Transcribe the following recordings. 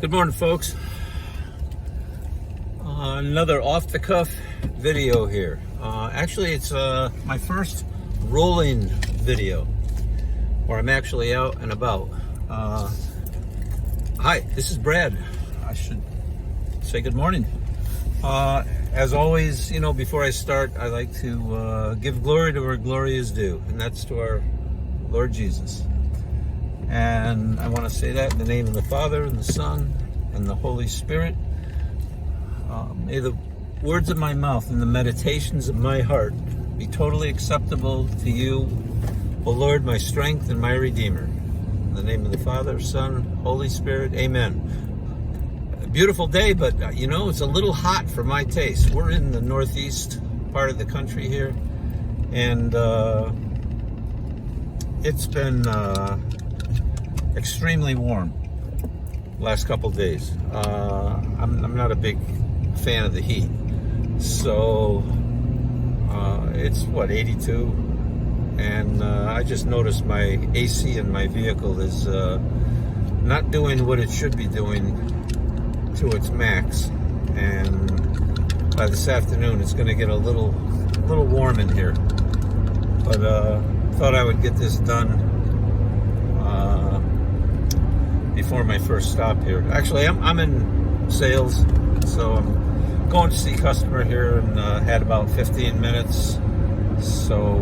Good morning, folks. Another off-the-cuff video here. Actually, it's my first rolling video where I'm actually out and about. Hi, this is Brad. I should say good morning. As always, before I start, I like to give glory to where glory is due, and that's to our Lord Jesus. And I want to say that in the name of the Father, and the Son, and the Holy Spirit. May the words of my mouth and the meditations of my heart be totally acceptable to you, O Lord, my strength and my Redeemer. In the name of the Father, Son, Holy Spirit, amen. A beautiful day, but it's a little hot for my taste. We're in the northeast part of the country here, and it's been extremely warm last couple days. I'm not a big fan of the heat, so it's 82, and I just noticed my AC in my vehicle is not doing what it should be doing to its max, and by this afternoon it's going to get a little warm in here, but thought I would get this done before my first stop here. Actually, I'm in sales, so I'm going to see a customer here, and had about 15 minutes, so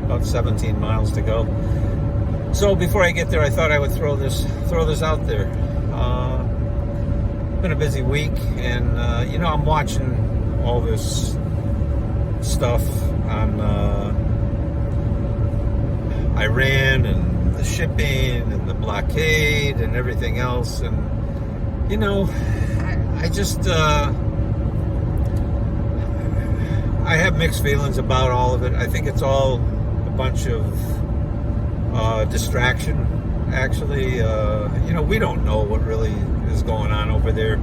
about 17 miles to go. So before I get there, I thought I would throw this out there. Been a busy week, and I'm watching all this stuff on Iran and the shipping and the blockade and everything else, and I just I have mixed feelings about all of it. I think it's all a bunch of distraction. Actually, we don't know what really is going on over there.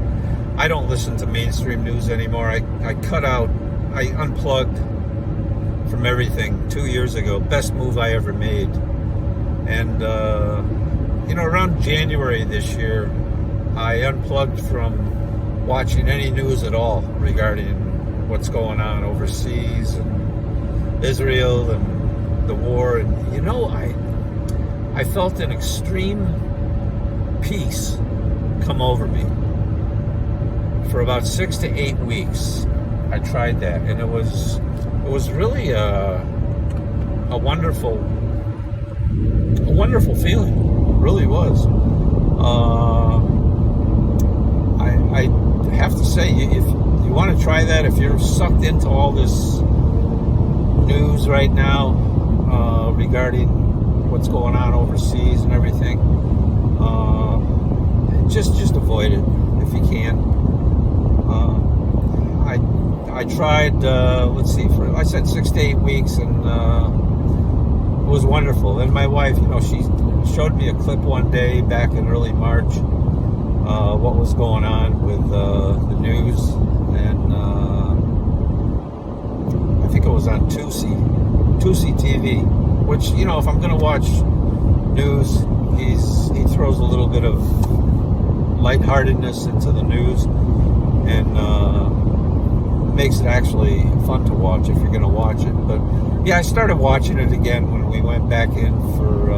I don't listen to mainstream news anymore. I unplugged from everything 2 years ago. Best move I ever made. And around January this year, I unplugged from watching any news at all regarding what's going on overseas and Israel and the war. And I felt an extreme peace come over me. For about 6 to 8 weeks, I tried that, and it was really a wonderful feeling. It really was. I have to say, if you want to try that, if you're sucked into all this news right now regarding what's going on overseas and everything, just avoid it if you can. I tried, I said 6 to 8 weeks, and it was wonderful. And my wife, she showed me a clip one day back in early March, what was going on with the news, and I think it was on Tusi TV, which, if I'm going to watch news, he throws a little bit of lightheartedness into the news, and makes it actually fun to watch if you're going to watch it. But yeah, I started watching it again when we went back in for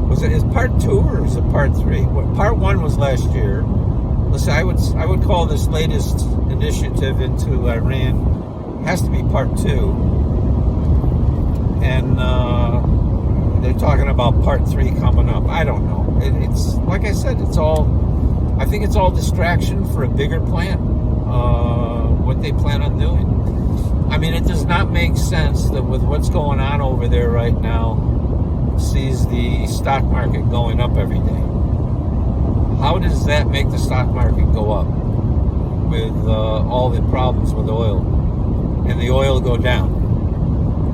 was it part 2 or is it part 3? Part 1 was last year. Listen, I would call this latest initiative into Iran has to be part 2, and they're talking about part 3 coming up. I don't know. It's like I said, I think it's all distraction for a bigger plan. What they plan on doing. I mean, it does not make sense that with what's going on over there right now, sees the stock market going up every day. How does that make the stock market go up with all the problems with oil, and the oil go down?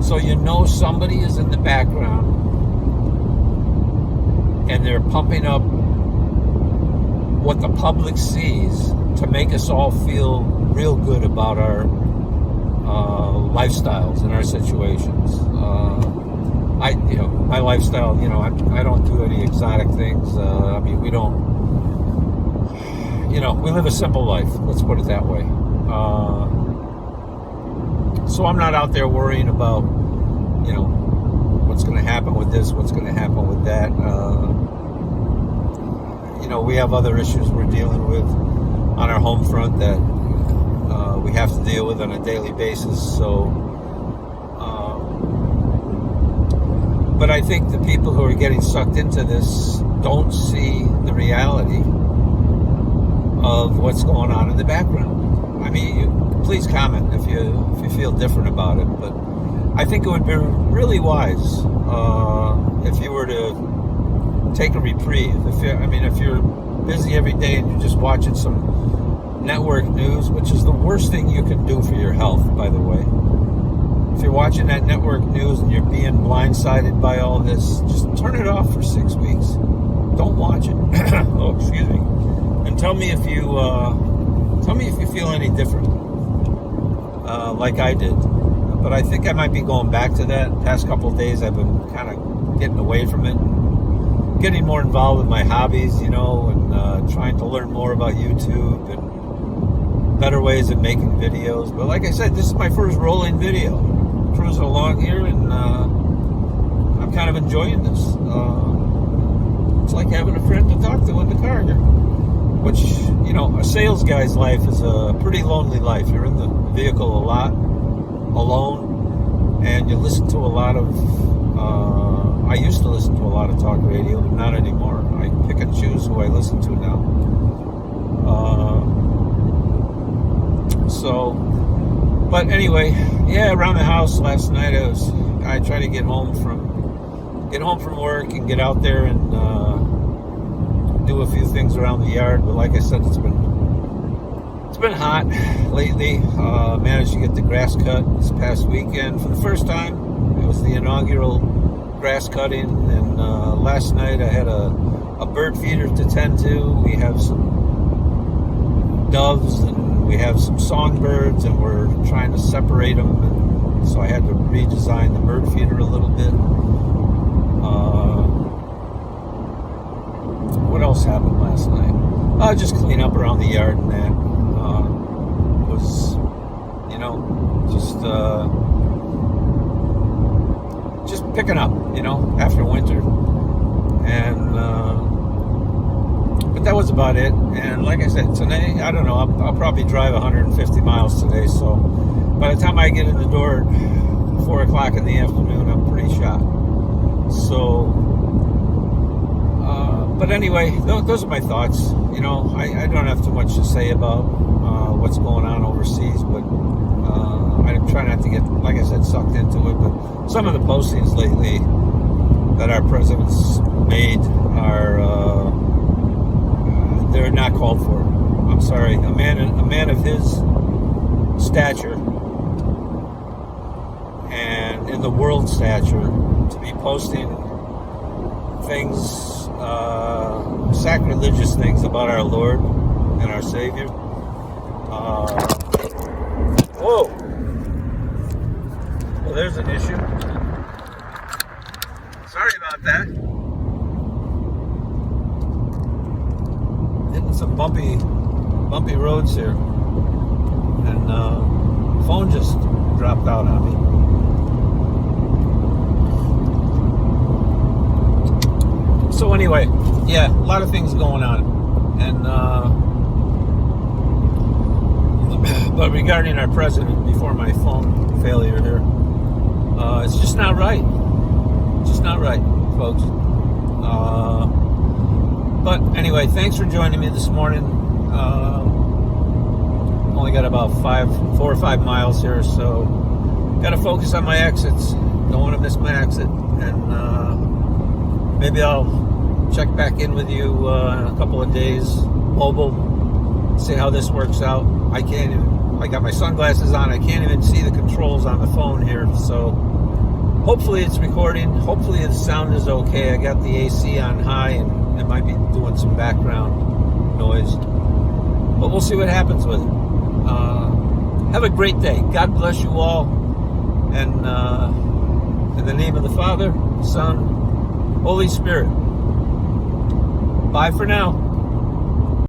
So somebody is in the background, and they're pumping up what the public sees to make us all feel real good about our lifestyles and our situations. My lifestyle, I don't do any exotic things. We don't we live a simple life. Let's put it that way. So I'm not out there worrying about, what's going to happen with this, what's going to happen with that. We have other issues we're dealing with on our home front that we have to deal with on a daily basis. So, but I think the people who are getting sucked into this don't see the reality of what's going on in the background. I mean, please comment if you feel different about it. But I think it would be really wise if you were to take a reprieve. If you're busy every day and you're just watching some network news, which is the worst thing you can do for your health, by the way. If you're watching that network news and you're being blindsided by all this, just turn it off for 6 weeks. Don't watch it. Oh, excuse me. And tell me if you feel any different, like I did. But I think I might be going back to that. Past couple of days, I've been kind of getting away from it, getting more involved with my hobbies, and trying to learn more about YouTube and better ways of making videos. But like I said, this is my first rolling video. Cruising along here, and I'm kind of enjoying this. It's like having a friend to talk to in the car here. Which, a sales guy's life is a pretty lonely life. You're in the vehicle a lot, alone, and you listen to a lot of, I used to listen to a lot of talk radio, but not anymore. I pick and choose who I listen to now. But anyway, around the house last night, I tried to get home from work and get out there and do a few things around the yard. But like I said, it's been hot lately. Managed to get the grass cut this past weekend for the first time. It was the inaugural grass cutting, and last night I had a bird feeder to tend to. We have some doves and we have some songbirds, and we're trying to separate them, and so I had to redesign the bird feeder a little bit. What else happened last night? Just clean up around the yard, and that was, just picking up, after winter, and but that was about it. And like I said, today, I don't know, I'll probably drive 150 miles today, so by the time I get in the door at 4 o'clock in the afternoon, I'm pretty shot. So, but anyway, those are my thoughts. I don't have too much to say about what's going on overseas, but I try not to get, like I said, sucked into it. But some of the postings lately that our president's made are they're not called for. I'm sorry, a man of his stature and in the world stature to be posting things, sacrilegious things about our Lord and our Savior. Whoa! Well, there's an issue. Sorry about that. Hitting some bumpy roads here, and phone just dropped out on me. So anyway, a lot of things going on, and but regarding our president, before my phone failure here, it's just not right. Just not right, folks. But anyway, thanks for joining me this morning. Only got about 4 or 5 miles here, so got to focus on my exits. Don't want to miss my exit, and maybe I'll check back in with you in a couple of days, mobile, see how this works out. I got my sunglasses on. I can't even see the controls on the phone here, so hopefully it's recording. Hopefully the sound is okay. I got the AC on high, and it might be doing some background noise, but we'll see what happens with it. Have a great day. God bless you all, and in the name of the Father, Son, Holy Spirit. Bye for now.